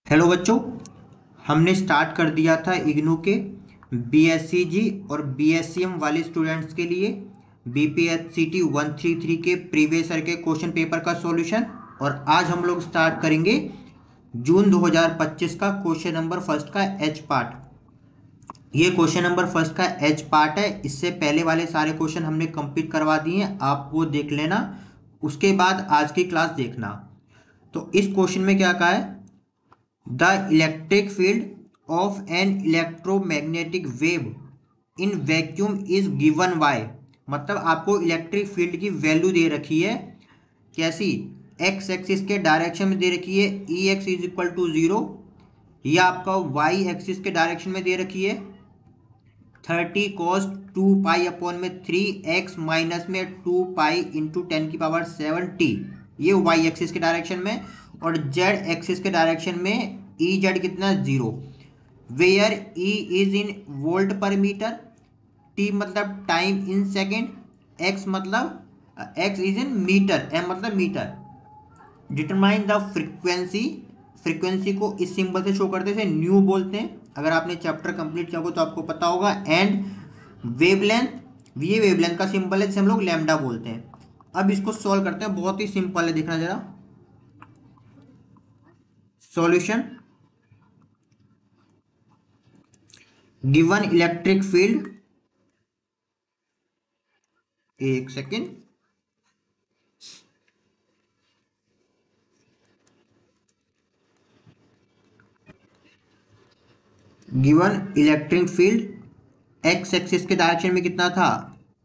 Hello बच्चों, हमने start कर दिया था इग्नू के बीएससीजी और बीएससीएम वाले स्टूडेंट्स के लिए बीपीएससीटी 133 के प्रीवियस ईयर के क्वेश्चन पेपर का सॉल्यूशन। और आज हम लोग स्टार्ट करेंगे जून 2025 का क्वेश्चन नंबर फर्स्ट का एच पार्ट। ये क्वेश्चन नंबर फर्स्ट का एच पार्ट है। इससे पहले वाले सारे क्वेश्चन हमने कंप्लीट करवा दिए हैं, आप वो देख लेना, उसके बाद आज की क्लास देखना। तो इस क्वेश्चन में क्या कहा है, the electric field of an electromagnetic wave in vacuum is given by. मतलब आपको इलेक्ट्रिक फील्ड की वैल्यू दे रखी है, कैसी, एक्स एक्सिस के डायरेक्शन में दे रखी है, ई एक्स इज इक्वल टू 0, या आपका वाई एक्सिस के डायरेक्शन में दे रखी है 30 cos 2 पाई/3 एक्स माइनस में 2 पाई इंटू 10⁻⁷ ये वाई एक्सिस के डायरेक्शन में, और जेड एक्सिस के डायरेक्शन में ई जेड कितना 0, where E is in volt per meter, T मतलब टाइम इन सेकेंड, एक्स मतलब X is in meter, M मतलब meter. Determine the frequency, frequency को इस सिंबल से शो करते हैं, न्यू बोलते हैं। अगर आपने चैप्टर कंप्लीट किया हो तो आपको पता होगा। एंड वेवलेंथ, ये वेवलेंथ का सिंबल है जिसे हम लोग लैम्डा बोलते हैं। अब इसको सॉल्व करते हैं, बहुत ही सिंपल है, देखना जरा सॉल्यूशन। गिवन इलेक्ट्रिक फील्ड, एक second, given electric field x axis के डायरेक्शन में कितना था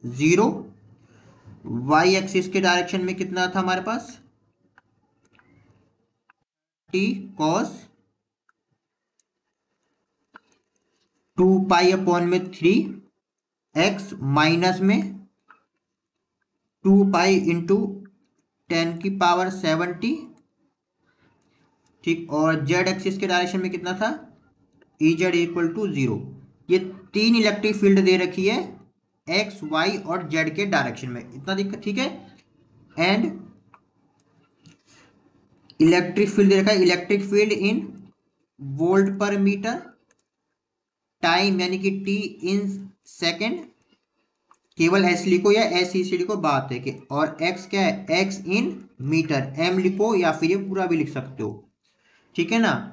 0, वाई एक्सिस के डायरेक्शन में कितना था हमारे पास टी कॉस 2 पाई/3 एक्स माइनस में 2 पाई इंटू 10⁻⁷, ठीक। और जेड एक्सिस के डायरेक्शन में कितना था ई जेड इक्वल टू 0। ये तीन इलेक्ट्रिक फील्ड दे रखी है एक्स वाई और जेड के डायरेक्शन में, इतना दिक्कत, ठीक है। एंड इलेक्ट्रिक फील्ड दे रखा है, इलेक्ट्रिक फील्ड इन वोल्ट पर मीटर, टाइम यानी कि टी इन सेकेंड, केवल एस लिखो या एस सी सी लिखो, बात है कि, और एक्स क्या है, एक्स इन मीटर, एम लिखो या फिर ये पूरा भी लिख सकते हो, ठीक है ना।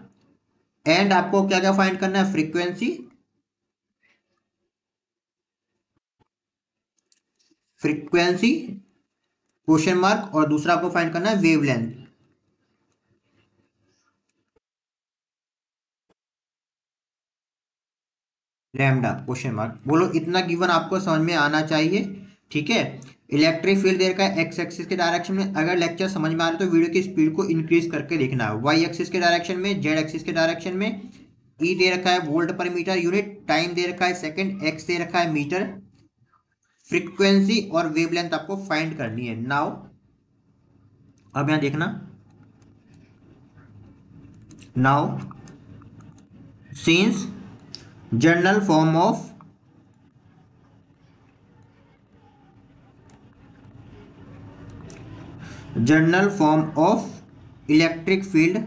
एंड आपको क्या क्या फाइंड करना है, फ्रीक्वेंसी, फ्रीक्वेंसी क्वेश्चन मार्क, और दूसरा आपको फाइंड करना है वेवलेंथ, लैम्डा क्वेश्चन मार्क। बोलो इतना गिवन आपको समझ में आना चाहिए, ठीक है। इलेक्ट्रिक फील्ड दे रखा है एक्स एक्सिस के डायरेक्शन में। अगर लेक्चर समझ में आ रहा है तो वीडियो की स्पीड को इंक्रीज करके देखना है। वाई एक्सिस के डायरेक्शन में, जेड एक्सिस के डायरेक्शन में, ई दे रखा है volt per metre unit, time दे रखा है सेकंड, एक्स दे रखा है मीटर, फ्रीक्वेंसी और वेवलेंथ आपको फाइंड करनी है। नाउ अब यहां देखना, now since general form of, general form of electric field,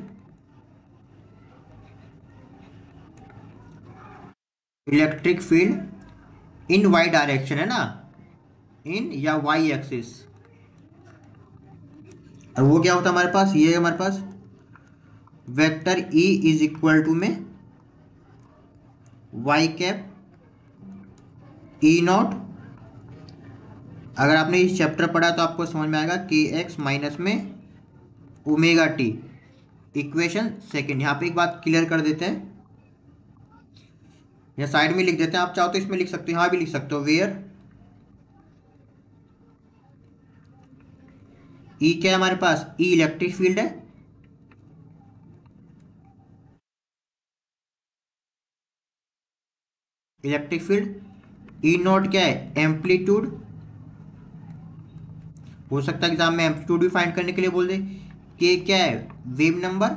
electric field in y direction है ना, इन या वाई एक्सिस, और वो क्या होता है हमारे पास, ये है हमारे पास vector E is equal to में वाई कैप ई नॉट। अगर आपने इस चैप्टर पढ़ा तो आपको समझ में आएगा के एक्स माइनस में ओमेगा टी, इक्वेशन सेकेंड। यहाँ पे एक बात क्लियर कर देते हैं, या साइड में लिख देते हैं, आप चाहो तो इसमें लिख सकते हो, यहाँ भी लिख सकते हो, वेयर ई क्या है हमारे पास, ई इलेक्ट्रिक फील्ड है, इलेक्ट्रिक फील्ड, ई नॉट क्या है, एम्पलीट्यूड, हो सकता है एग्जाम में एम्पलीट्यूड भी फाइंड करने के लिए बोल दे। के क्या है, वेव नंबर,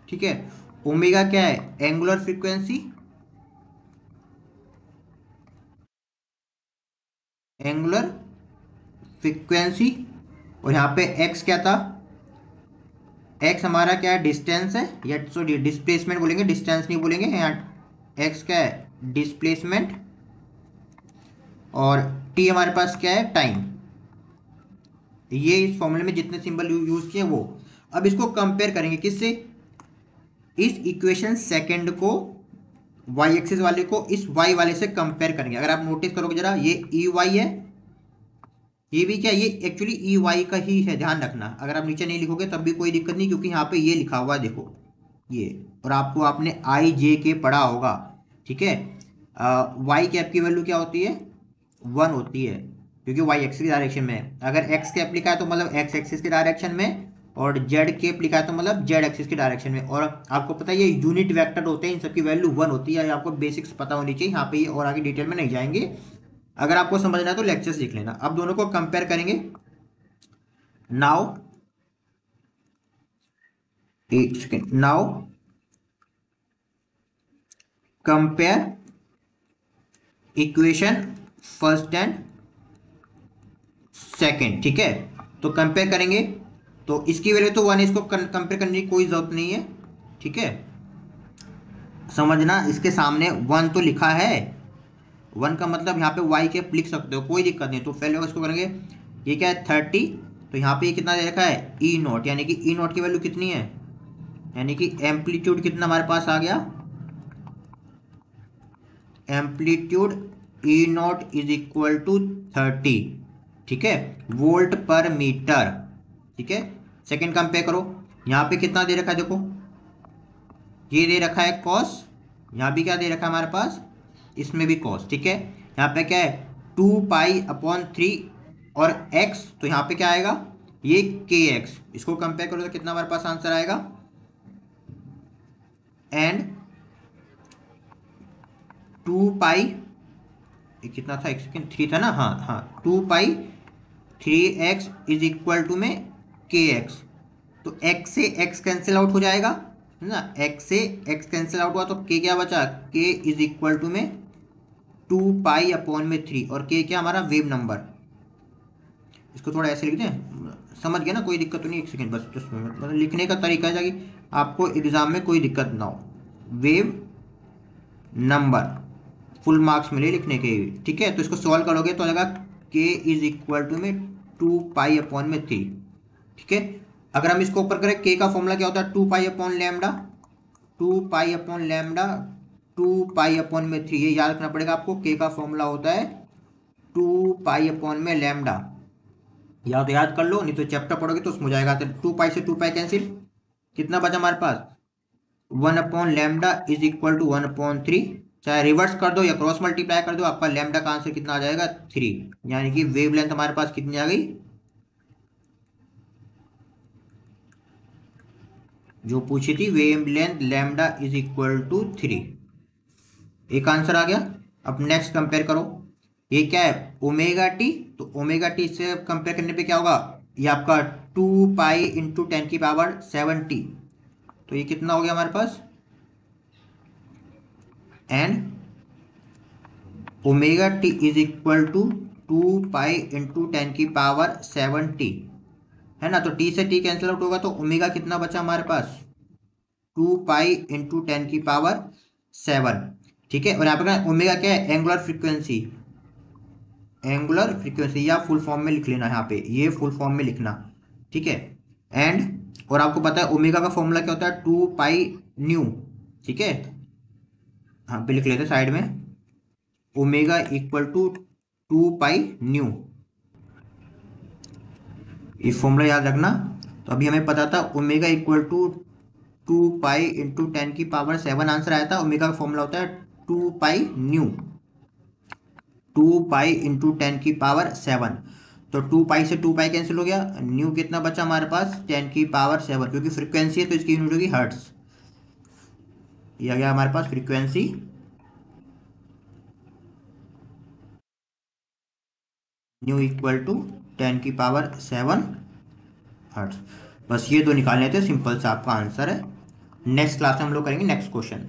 ठीक है। ओमेगा क्या है, एंगुलर फ्रीक्वेंसी, एंगुलर फ्रीक्वेंसी, और यहाँ पे एक्स क्या था, एक्स हमारा क्या है, डिस्टेंस है, या सॉरी डिस्प्लेसमेंट बोलेंगे, डिस्टेंस नहीं बोलेंगे। यहाँ एक्स क्या है, डिस्प्लेसमेंट, और टी हमारे पास क्या है, टाइम। ये इस फॉर्मूले में जितने सिंबल यूज किए वो। अब इसको कंपेयर करेंगे किससे, इस इक्वेशन सेकंड को वाई एक्सिस वाले को इस वाई वाले से कंपेयर करेंगे। अगर आप नोटिस करोगे जरा, ये ई वाई है, ये भी क्या, ये एक्चुअली ई वाई का ही है, ध्यान रखना। अगर आप नीचे नहीं लिखोगे तब भी कोई दिक्कत नहीं, क्योंकि यहाँ पे ये लिखा हुआ है देखो ये, और आपको आपने आई जे के पढ़ा होगा, ठीक है। वाई कैप की वैल्यू क्या होती है, 1 होती है, क्योंकि वाई एक्सिस की डायरेक्शन में है। अगर एक्स कैप लिखा है तो मतलब एक्स एक्सिस की डायरेक्शन में, और जेड केप लिखा है तो मतलब जेड एक्सिस की डायरेक्शन में। और आपको पता है ये यूनिट वेक्टर होते हैं, इन सबकी वैल्यू 1 होती है, आपको बेसिक्स पता होनी चाहिए। यहाँ पे ये और आगे डिटेल में नहीं जाएंगे, अगर आपको समझना है तो लेक्चर्स लिख लेना। अब दोनों को कंपेयर करेंगे। नाउ एक second, now compare equation first and second, ठीक है। तो कंपेयर करेंगे, तो इसकी वैल्यू तो 1 है, इसको कंपेयर करने की कोई जरूरत नहीं है, ठीक है। समझना, इसके सामने 1 तो लिखा है, 1 का मतलब यहाँ पे वाई के लिख सकते हो, कोई दिक्कत नहीं। तो पहले इसको करेंगे, ये क्या है 30, तो यहाँ पे ये कितना दे रखा है, ई नॉट, यानी कि ई नॉट की वैल्यू कितनी है, यानी कि एम्पलीट्यूड कितना हमारे पास आ गया, amplitude e naught is equal to 30, ठीक है, वोल्ट पर मीटर, ठीक है। सेकंड कंपेयर करो, यहाँ पे कितना दे रखा है देखो, ये दे रखा है कॉस, यहाँ भी क्या दे रखा है हमारे पास, इसमें भी कॉस, ठीक है। यहाँ पे क्या है 2 पाई/3 और x, तो यहाँ पे क्या आएगा, ये kx। इसको कंपेयर करो तो कितना हमारे पास आंसर आएगा, एंड 2 पाई, ये कितना था, एक सेकेंड, 3 था ना, हाँ हाँ, 2 पाई/3x इज इक्वल टू में kx। तो x से x कैंसिल आउट हो जाएगा, है ना, x से x कैंसिल आउट हुआ, तो k क्या बचा, k इज इक्वल टू में 2 पाई/3, और k क्या हमारा वेव नंबर। इसको थोड़ा ऐसे लिख दें, समझ गया ना, कोई दिक्कत तो नहीं। एक सेकेंड बस, जस्ट मिनट, मतलब लिखने का तरीका है ताकि आपको एग्जाम में कोई दिक्कत ना हो। वेव नंबर फुल मार्क्स मिले लिखने के, ठीक है। तो इसको सॉल्व करोगे तो आएगा k इज इक्वल टू में 2 पाई/3, ठीक है। अगर हम इसको ऊपर करें, k का फॉर्मूला क्या होता है, 2 पाई/लैम्डा, 2 पाई/लैम्डा 2 पाई/3, ये याद रखना पड़ेगा आपको। k का फॉर्मूला होता है 2 पाई/लैम्डा, या तो याद कर लो, नहीं तो चैप्टर पढ़ोगे तो उसमें हो जाएगा। तो 2 पाई से 2 पाई कैंसिल, कितना बचा हमारे पास, 1/लैम्डा इज इक्वल टू 1/3। चाहे रिवर्स कर दो या क्रॉस मल्टीप्लाई कर दो, आपका लैम्डा का आंसर कितना आ जाएगा, 3। यानी कि वेवलेंथ हमारे पास कितनी आ गई, जो पूछी थी, wavelength lambda is equal to 3। एक आंसर आ गया। अब नेक्स्ट कंपेयर करो, ये क्या है, ओमेगा टी, तो ओमेगा टी से कंपेयर करने पे क्या होगा, ये आपका 2 पाई × 10⁻⁷, तो ये कितना हो गया हमारे पास, and omega T is equal to 2 pi × 10⁻⁷, है ना। तो टी से टी कैंसिल आउट होगा, तो ओमेगा कितना बचा हमारे पास, 2 पाई × 10⁻⁷, ठीक है। और यहाँ पे ओमेगा क्या है, एंगुलर फ्रीक्वेंसी, एंगुलर फ्रीक्वेंसी, या फुल फॉर्म में लिख लेना, यहाँ पे ये फुल फॉर्म में लिखना, ठीक है। एंड और आपको पता है ओमेगा का फॉर्मूला क्या होता है, 2 पाई/न्यू, ठीक है। हाँ पे लिख लेते हैं साइड में, ओमेगा इक्वल टू 2 पाई/न्यू, ये फॉर्मूला याद रखना। तो अभी हमें पता था omega equal to 2 pi × 10⁻⁷ answer आया था। ओमेगा का फॉर्मूला होता है 2 पाई/न्यू, 2 पाई × 10⁻⁷। तो 2 पाई से 2 पाई कैंसिल हो गया, न्यू कितना बचा हमारे पास, 10⁻⁷, क्योंकि फ्रीक्वेंसी है तो इसकी यूनिट होगी हर्ट्स। ये आ गया हमारे पास frequency, nu equal to 10⁻⁷ hertz. बस ये दो निकालने थे, सिंपल सा आपका आंसर है। नेक्स्ट क्लास में हम लोग करेंगे नेक्स्ट क्वेश्चन।